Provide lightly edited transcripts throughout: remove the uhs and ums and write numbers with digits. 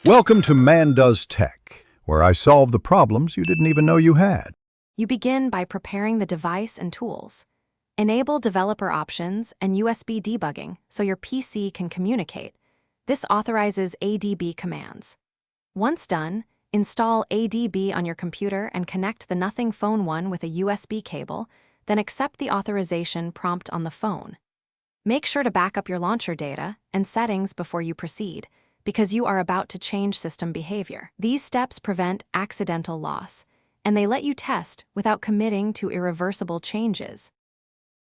Welcome to Man Does Tech, where I solve the problems you didn't even know you had. You begin by preparing the device and tools. Enable developer options and USB debugging so your PC can communicate. This authorizes ADB commands. Once done, install ADB on your computer and connect the Nothing Phone 1 with a USB cable, then accept the authorization prompt on the phone. Make sure to back up your launcher data and settings before you proceed, because you are about to change system behavior. These steps prevent accidental loss, and they let you test without committing to irreversible changes.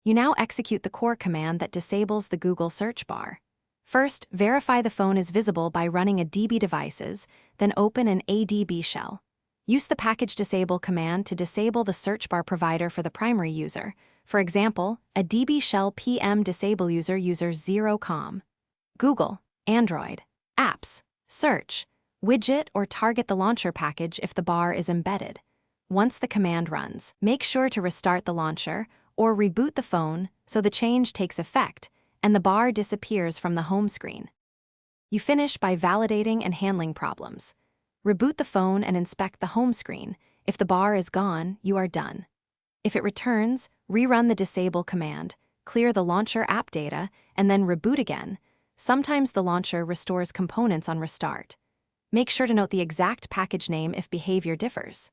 You now execute the core command that disables the Google search bar. First, verify the phone is visible by running a DB devices, then open an ADB shell. Use the package disable command to disable the search bar provider for the primary user. For example, a DB shell PM disable user 0com. Google, Android, Apps, Search, Widget, or target the launcher package if the bar is embedded. Once the command runs, make sure to restart the launcher or reboot the phone so the change takes effect and the bar disappears from the home screen. You finish by validating and handling problems. Reboot the phone and inspect the home screen. If the bar is gone, you are done. If it returns, rerun the disable command, clear the launcher app data, and then reboot again. Sometimes the launcher restores components on restart. Make sure to note the exact package name if behavior differs.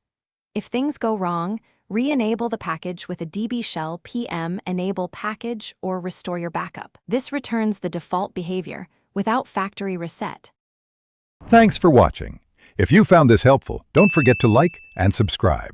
If things go wrong, re-enable the package with a DB shell PM enable package or restore your backup. This returns the default behavior without factory reset. Thanks for watching. If you found this helpful, don't forget to like and subscribe.